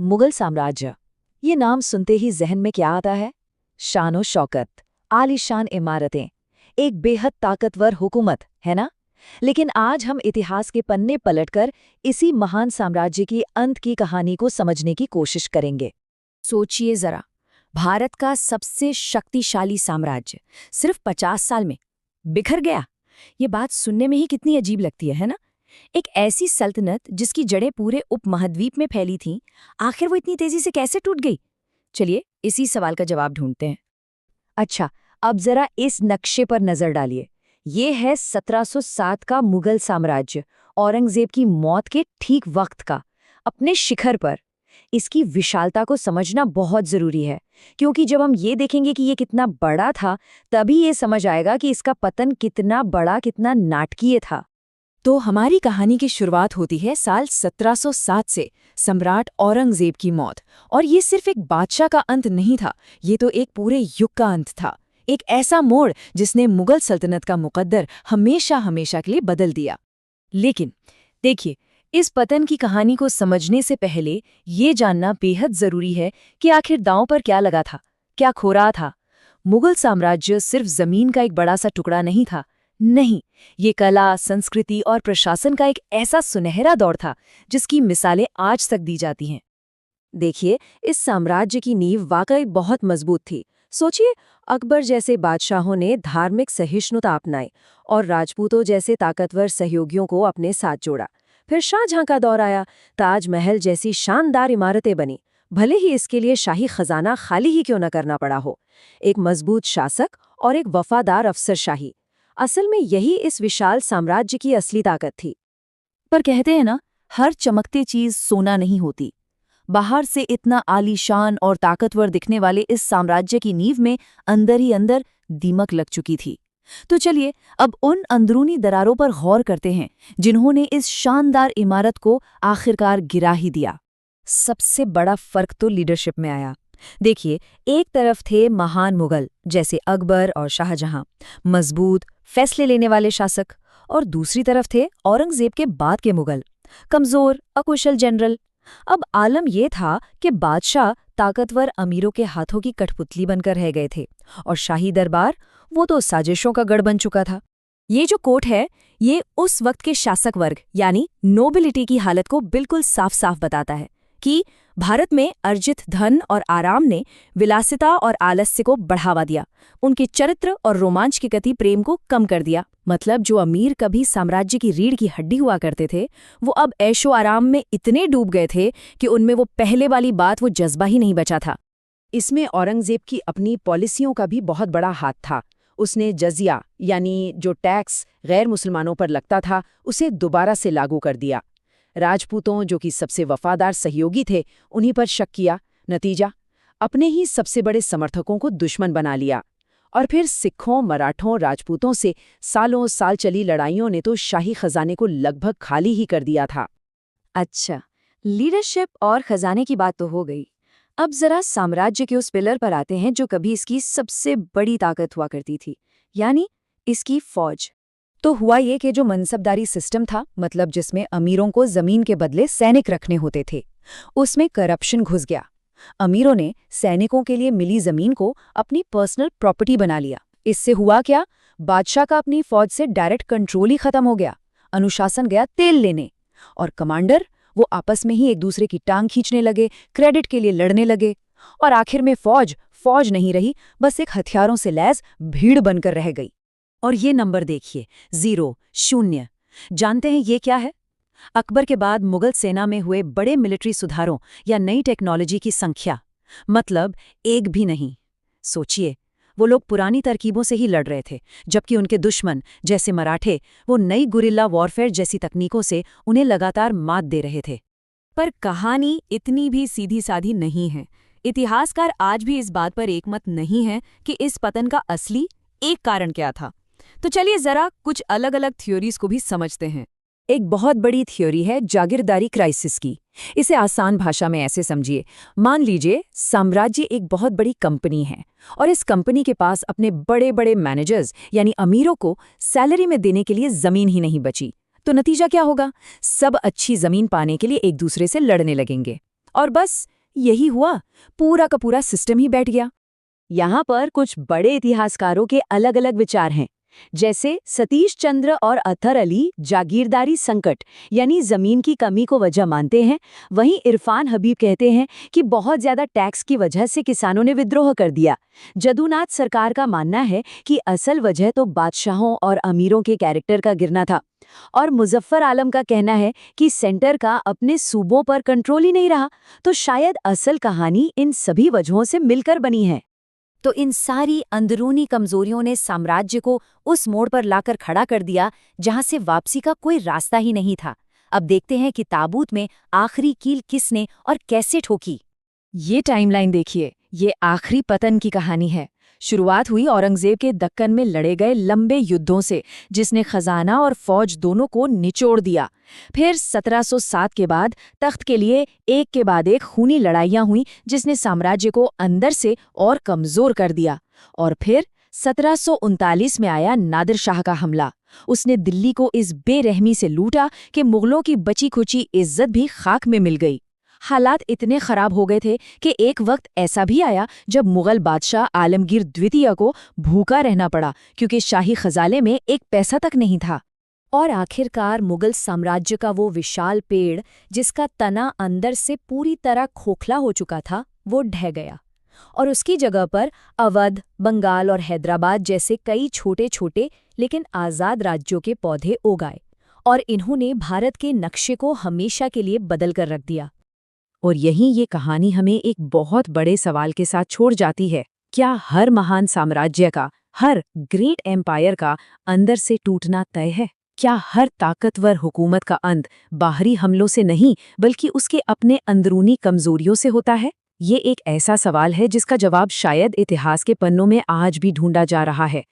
मुगल साम्राज्य। ये नाम सुनते ही जहन में क्या आता है? शानो शौकत, आलीशान इमारतें, एक बेहद ताकतवर हुकूमत, है ना? लेकिन आज हम इतिहास के पन्ने पलटकर इसी महान साम्राज्य की अंत की कहानी को समझने की कोशिश करेंगे। सोचिए जरा, भारत का सबसे शक्तिशाली साम्राज्य सिर्फ 50 साल में बिखर गया। ये बात सुनने में ही कितनी अजीब लगती है ना? एक ऐसी सल्तनत जिसकी जड़ें पूरे उपमहाद्वीप में फैली थीं, आखिर वो इतनी तेजी से कैसे टूट गई? चलिए इसी सवाल का जवाब ढूंढते हैं। अच्छा, अब जरा इस नक्शे पर नजर डालिए। ये है 1707 का मुगल साम्राज्य, औरंगजेब की मौत के ठीक वक्त का, अपने शिखर पर। इसकी विशालता को समझना बहुत जरूरी है, क्योंकि जब हम ये देखेंगे कि ये कितना बड़ा था, तभी ये समझ आएगा कि इसका पतन कितना बड़ा, कितना नाटकीय था। तो हमारी कहानी की शुरुआत होती है साल 1707 से, सम्राट औरंगजेब की मौत। और ये सिर्फ एक बादशाह का अंत नहीं था, ये तो एक पूरे युग का अंत था। एक ऐसा मोड़ जिसने मुगल सल्तनत का मुकद्दर हमेशा हमेशा के लिए बदल दिया। लेकिन देखिए, इस पतन की कहानी को समझने से पहले ये जानना बेहद जरूरी है कि आखिर दांव पर क्या लगा था, क्या खो रहा था। मुगल साम्राज्य सिर्फ जमीन का एक बड़ा सा टुकड़ा नहीं था। नहीं, ये कला, संस्कृति और प्रशासन का एक ऐसा सुनहरा दौर था जिसकी मिसालें आज तक दी जाती हैं। देखिए, इस साम्राज्य की नींव वाकई बहुत मजबूत थी। सोचिए, अकबर जैसे बादशाहों ने धार्मिक सहिष्णुता अपनाई और राजपूतों जैसे ताकतवर सहयोगियों को अपने साथ जोड़ा। फिर शाहजहां का दौर आया, ताजमहल जैसी शानदार इमारतें बनी, भले ही इसके लिए शाही खजाना खाली ही क्यों न करना पड़ा हो। एक मजबूत शासक और एक वफादार अफसरशाही, असल में यही इस विशाल साम्राज्य की असली ताकत थी। पर कहते हैं ना, हर चमकती चीज सोना नहीं होती। बाहर से इतना आलीशान और ताकतवर दिखने वाले इस साम्राज्य की नींव में अंदर ही अंदर दीमक लग चुकी थी। तो चलिए अब उन अंदरूनी दरारों पर गौर करते हैं जिन्होंने इस शानदार इमारत को आखिरकार गिरा ही दिया। सबसे बड़ा फर्क तो लीडरशिप में आया। देखिए, एक तरफ थे महान मुगल जैसे अकबर और शाहजहां, मजबूत फैसले लेने वाले शासक, और दूसरी तरफ थे औरंगजेब के बाद के मुगल, कमजोर अकुशल जनरल। अब आलम यह था कि बादशाह ताकतवर अमीरों के हाथों की कठपुतली बनकर रह गए थे, और शाही दरबार वो तो साजिशों का गढ़ बन चुका था। ये जो कोट है, ये उस वक्त के शासक वर्ग यानी नोबिलिटी की हालत को बिल्कुल साफ साफ बताता है कि भारत में अर्जित धन और आराम ने विलासिता और आलस्य को बढ़ावा दिया, उनके चरित्र और रोमांच के प्रति प्रेम को कम कर दिया। मतलब जो अमीर कभी साम्राज्य की रीढ़ की हड्डी हुआ करते थे, वो अब ऐशो आराम में इतने डूब गए थे कि उनमें वो पहले वाली बात, वो जज्बा ही नहीं बचा था। इसमें औरंगजेब की अपनी पॉलिसियों का भी बहुत बड़ा हाथ था। उसने जजिया यानी जो टैक्स गैर मुसलमानों पर लगता था, उसे दोबारा से लागू कर दिया। राजपूतों, जो कि सबसे वफादार सहयोगी थे, उन्हीं पर शक किया। नतीजा, अपने ही सबसे बड़े समर्थकों को दुश्मन बना लिया। और फिर सिखों, मराठों, राजपूतों से सालों साल चली लड़ाइयों ने तो शाही खजाने को लगभग खाली ही कर दिया था। अच्छा, लीडरशिप और खजाने की बात तो हो गई। अब जरा साम्राज्य के उस पिलर पर आते हैं जो कभी इसकी सबसे बड़ी ताकत हुआ करती थी, यानी इसकी फौज। तो हुआ ये कि जो मनसबदारी सिस्टम था, मतलब जिसमें अमीरों को जमीन के बदले सैनिक रखने होते थे, उसमें करप्शन घुस गया। अमीरों ने सैनिकों के लिए मिली जमीन को अपनी पर्सनल प्रॉपर्टी बना लिया। इससे हुआ क्या? बादशाह का अपनी फौज से डायरेक्ट कंट्रोल ही खत्म हो गया। अनुशासन गया तेल लेने, और कमांडर वो आपस में ही एक दूसरे की टांग खींचने लगे, क्रेडिट के लिए लड़ने लगे, और आखिर में फौज नहीं रही, बस एक हथियारों से लैस भीड़ बनकर रह गई। और ये नंबर देखिए, 0, 0। जानते हैं ये क्या है? अकबर के बाद मुगल सेना में हुए बड़े मिलिट्री सुधारों या नई टेक्नोलॉजी की संख्या, मतलब एक भी नहीं। सोचिए, वो लोग पुरानी तरकीबों से ही लड़ रहे थे, जबकि उनके दुश्मन जैसे मराठे वो नई गुरिल्ला वॉरफेयर जैसी तकनीकों से उन्हें लगातार मात दे रहे थे। पर कहानी इतनी भी सीधी साधी नहीं है। इतिहासकार आज भी इस बात पर एकमत नहीं है कि इस पतन का असली एक कारण क्या था। तो चलिए जरा कुछ अलग अलग थ्योरीज को भी समझते हैं। एक बहुत बड़ी थ्योरी है जागीरदारी क्राइसिस की। इसे आसान भाषा में ऐसे समझिए, मान लीजिए साम्राज्य एक बहुत बड़ी कंपनी है, और इस कंपनी के पास अपने बड़े बड़े मैनेजर्स यानी अमीरों को सैलरी में देने के लिए जमीन ही नहीं बची। तो नतीजा क्या होगा? सब अच्छी जमीन पाने के लिए एक दूसरे से लड़ने लगेंगे। और बस यही हुआ, पूरा का पूरा सिस्टम ही बैठ गया। यहाँ पर कुछ बड़े इतिहासकारों के अलग-अलग विचार हैं। जैसे सतीश चंद्र और अतहर अली जागीरदारी संकट यानी जमीन की कमी को वजह मानते हैं। वहीं इरफान हबीब कहते हैं कि बहुत ज्यादा टैक्स की वजह से किसानों ने विद्रोह कर दिया। जदुनाथ सरकार का मानना है कि असल वजह तो बादशाहों और अमीरों के कैरेक्टर का गिरना था। और मुजफ्फर आलम का कहना है कि सेंटर का अपने सूबों पर कंट्रोल ही नहीं रहा। तो शायद असल कहानी इन सभी वजहों से मिलकर बनी है। तो इन सारी अंदरूनी कमजोरियों ने साम्राज्य को उस मोड़ पर लाकर खड़ा कर दिया जहां से वापसी का कोई रास्ता ही नहीं था। अब देखते हैं कि ताबूत में आखिरी कील किसने और कैसे ठोकी। ये टाइमलाइन देखिए, ये आखिरी पतन की कहानी है। शुरुआत हुई औरंगजेब के दक्कन में लड़े गए लंबे युद्धों से, जिसने खजाना और फौज दोनों को निचोड़ दिया। फिर 1707 के बाद तख्त के लिए एक के बाद एक खूनी लड़ाइयां हुई, जिसने साम्राज्य को अंदर से और कमजोर कर दिया। और फिर 1739 में आया नादिर शाह का हमला। उसने दिल्ली को इस बेरहमी से लूटा कि मुगलों की बची खुची इज्जत भी खाक में मिल गई। हालात इतने खराब हो गए थे कि एक वक्त ऐसा भी आया जब मुगल बादशाह आलमगीर द्वितीय को भूखा रहना पड़ा, क्योंकि शाही खजाले में एक पैसा तक नहीं था। और आखिरकार मुगल साम्राज्य का वो विशाल पेड़, जिसका तना अंदर से पूरी तरह खोखला हो चुका था, वो ढह गया। और उसकी जगह पर अवध, बंगाल और हैदराबाद जैसे कई छोटे छोटे लेकिन आज़ाद राज्यों के पौधे उगाए। और इन्होंने भारत के नक्शे को हमेशा के लिए बदल कर रख दिया। और यहीं ये कहानी हमें एक बहुत बड़े सवाल के साथ छोड़ जाती है। क्या हर महान साम्राज्य का, हर ग्रेट एम्पायर का अंदर से टूटना तय है? क्या हर ताकतवर हुकूमत का अंत बाहरी हमलों से नहीं, बल्कि उसके अपने अंदरूनी कमजोरियों से होता है? ये एक ऐसा सवाल है जिसका जवाब शायद इतिहास के पन्नों में आज भी ढूंढा जा रहा है।